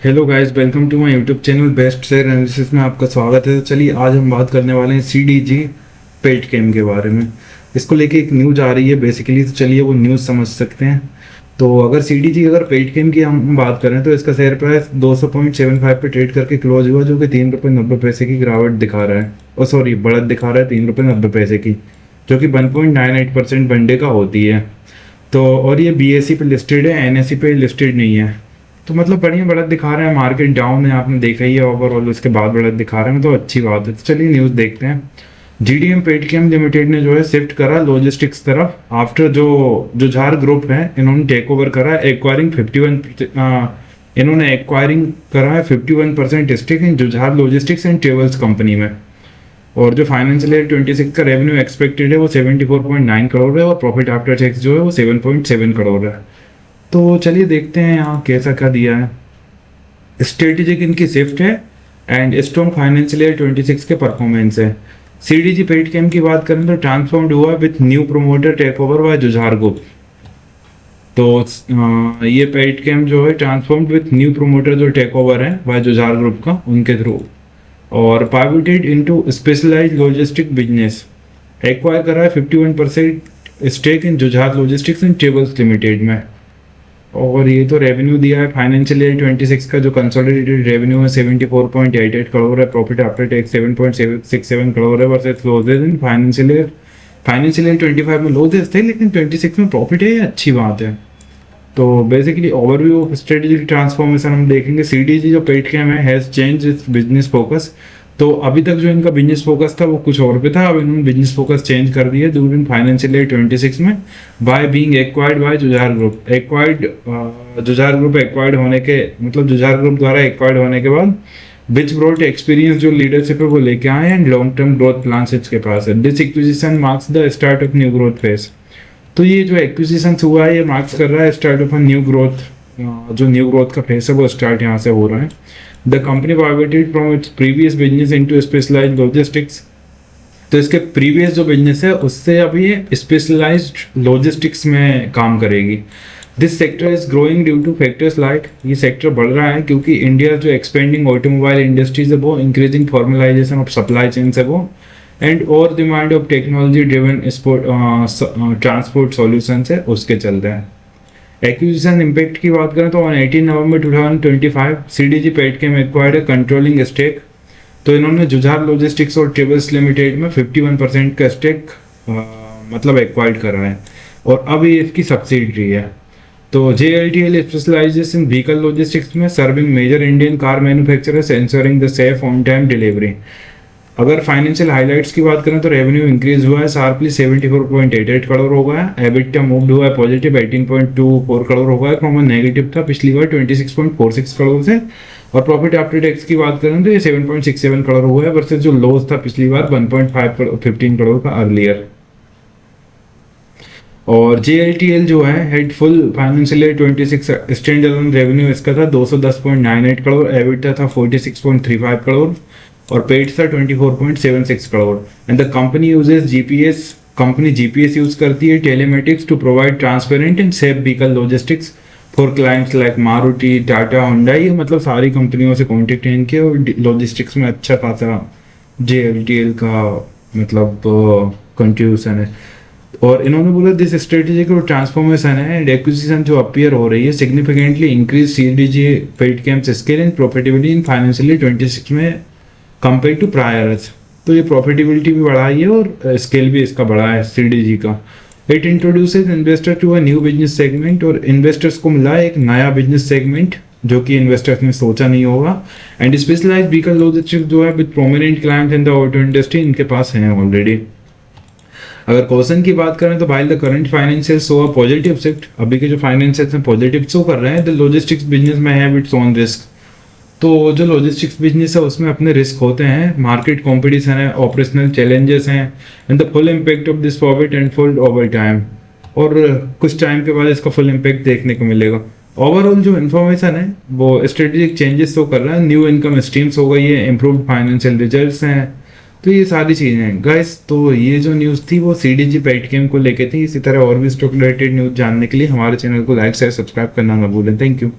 Hello guys, welcome to my YouTube channel best share analysis में आपका स्वागत है। तो चलिए आज हम बात करने वाले हैं सीडीजी पेड कैम के बारे में। इसको लेके एक न्यूज़ आ रही है बेसिकली, तो चलिए वो न्यूज़ समझ सकते हैं। तो अगर सीडीजी अगर पेड कैम की हम बात करें तो इसका शेयर प्राइस 200.75 पे ट्रेड करके क्लोज हुआ, जो कि 3 रुपये 90 पैसे की गिरावट दिखा रहा है। और सॉरी, बढ़त दिखा रहा है 3 रुपये 90 पैसे की, जो कि 1.98% वनडे का होती है। तो और ये बीएसई पे लिस्टेड है, एनएसई पे लिस्टेड नहीं है। तो मतलब बढ़िया बढ़त दिखा रहे हैं। मार्केट डाउन है, आपने देखा ही है ओवरऑल, उसके बाद बढ़त दिखा रहे हैं, तो अच्छी बात है। तो चलिए न्यूज़ देखते हैं। जीडीएम पेटीएम लिमिटेड ने जो है शिफ्ट करा लॉजिस्टिक्स तरफ आफ्टर जो जुझार ग्रुप है, इन्होंने टेक ओवर करा acquiring 51% stake in Jujhar logistics and travels company में। और जो फाइनेंशियल ईयर 26 का रेवेन्यू एक्सपेक्टेड है वो 74.9 करोड़ है, और प्रॉफिट आफ्टर टैक्स जो है वो 7.7 करोड़ है। तो चलिए देखते हैं यहाँ कैसा क्या दिया है। स्ट्रेटेजिक इनकी शिफ्ट है एंड स्ट्रॉन्ग फाइनेंशियल ईयर 26 के परफॉर्मेंस है। सीडीजी पेड कैम की बात करें तो ट्रांसफॉर्म्ड हुआ with new promoter take over by Jhujhar group. तो ये पेड कैम जो है ट्रांसफॉर्म्ड विथ न्यू प्रोमोटर जो टेक ओवर है बाय जुझार ग्रुप का, उनके थ्रू, और pivoted into specialised logistic business. Acquire करा है 51% stake in Jujhar logistics and travels limited में। और ये तो रेवेन्यू दिया है फाइनेंशियल ईयर 26 का, जो कंसोलिडेटेड रेवेन्यू है 74.88 करोड़ है, प्रॉफिट आफ्टर टैक्स 7.67 करोड़ है, versus losses in financial year 25 में लॉसेस थे, लेकिन 26 में प्रॉफिट है, ये अच्छी बात है। तो basically overview of strategic transformation हम देखेंगे। सीडीजी जो पेड कैम है has change it's business focus. तो अभी तक जो इनका बिजनेस फोकस था वो कुछ और पे था, अब इन्होंने बिजनेस फोकस चेंज कर दिया ड्यूरिंग फाइनेंशियल ईयर 26 में by being acquired by Jhujhar group. Jujhar group acquired होने के मतलब जुझार ग्रुप द्वारा एक्वायर्ड होने के बाद विच ब्रॉट एक्सपीरियंस जो लीडरशिप है वो लेके आए and long term growth plan इसके पास है। This acquisition marks the start of new growth phase. तो ये जो एक्विजिशन हुआ है ये मार्क्स कर रहा है स्टार्ट ऑफ न्यू ग्रोथ, जो न्यू ग्रोथ का फेज है वो स्टार्ट यहाँ से हो रहा है। The company pivoted from its previous business into specialised logistics. तो इसके प्रीवियस जो बिजनेस है उससे अभी ये स्पेशलाइज्ड लॉजिस्टिक्स में काम करेगी। This sector is growing due two factors like, ये सेक्टर बढ़ रहा है क्योंकि इंडिया जो एक्सपेंडिंग ऑटोमोबाइल इंडस्ट्रीज है वो, increasing formalisation of supply chain है वो, एंड और demand of technology driven transport solution है, उसके चलते हैं। एक्विजिशन इम्पैक्ट की बात करें तो on 18 November 2025 CDG paid came acquired है कंट्रोलिंग स्टेक। तो इन्होंने जुझार लॉजिस्टिक्स और ट्रेवल्स लिमिटेड में 51% का स्टेक मतलब एक्वायर्ड करा है, और अब ये इसकी सब्सिडरी है। तो JLTL specialises in vehicle logistics में, serving major Indian car manufacturers, ensuring the safe on time delivery. अगर फाइनेंशियल हाइलाइट्स की बात करें तो रेवेन्यू इंक्रीज हुआ है शार्पली 74.88 करोड़ हो गया, एबिटा मूव्ड हुआ है पॉजिटिव 18.24 करोड़ हो गया, फ्रॉम नेगेटिव था पिछली बार 26.46 करोड़ से। और प्रॉफिट आफ्टर टैक्स की बात करें तो ये 7.67 करोड़ हुआ है, वर्सेस जो लॉस था पिछली बार 1.15 करोड़ का अर्लियर। और JLTL जो है head full financial year 26 stand alone revenue इसका था 210.98 करोड़, एबिटा था 46.35 करोड़, और पेड था 24.76 crore. And the company uses GPS, company GPS use करती है telematics to provide transparent and safe vehicle logistics for clients like Maruti, Tata, Honda. ये मतलब सारी कंपनियों से कॉन्टेक्ट है इनके, और लॉजिस्टिक्स में अच्छा खासा JLTL का मतलब कंट्रीब्यूशन है। और इन्होंने बोला दिस स्ट्रेटेजिक और ट्रांसफॉर्मेशन है एंड एक्विजिशन जो अपीयर हो रही है significantly increase CDG paid camps scale and profitability in financial year 26 में कंपेयर टू प्रायर्स। तो ये प्रॉफिटेबिलिटी भी बढ़ाई है और स्केल भी इसका बढ़ा है सीडीजी का। It introduces investor to a new business segment, और इन्वेस्टर्स को मिला एक नया बिजनेस सेगमेंट जो कि इन्वेस्टर्स ने सोचा नहीं होगा। एंड स्पेशलाइज्ड व्हीकल लॉजिस्टिक्स जो है with prominent clients in the auto industry इनके पास हैं ऑलरेडी। अगर क्वेश्चन की बात करें तो भाई the current financial show a positive shift, अभी के जो फाइनेंशियल हैं पॉजिटिव शो कर रहे हैं। द लॉजिस्टिक्स बिजनेस में हैव इट्स ओन रिस्क। तो जो लॉजिस्टिक्स बिजनेस है उसमें अपने रिस्क होते हैं, मार्केट कंपटीशन है, ऑपरेशनल चैलेंजेस हैं, and the full impact of this profit unfold over time. और कुछ टाइम के बाद इसका फुल इम्पैक्ट देखने को मिलेगा। ओवरऑल जो इन्फॉर्मेशन है वो स्ट्रेटेजिक चेंजेस तो कर रहा है, न्यू इनकम स्ट्रीम्स हो गई है, इम्प्रूव्ड फाइनेंशियल रिजल्ट्स हैं, तो ये सारी चीज़ें हैं गाइस। तो ये जो न्यूज़ थी वो सीडीजी पेड कैम को लेके थी। इसी तरह और भी स्टॉक रिलेटेड न्यूज़ जानने के लिए हमारे चैनल को लाइक शेयर सब्सक्राइब करना ना भूलें। Thank you.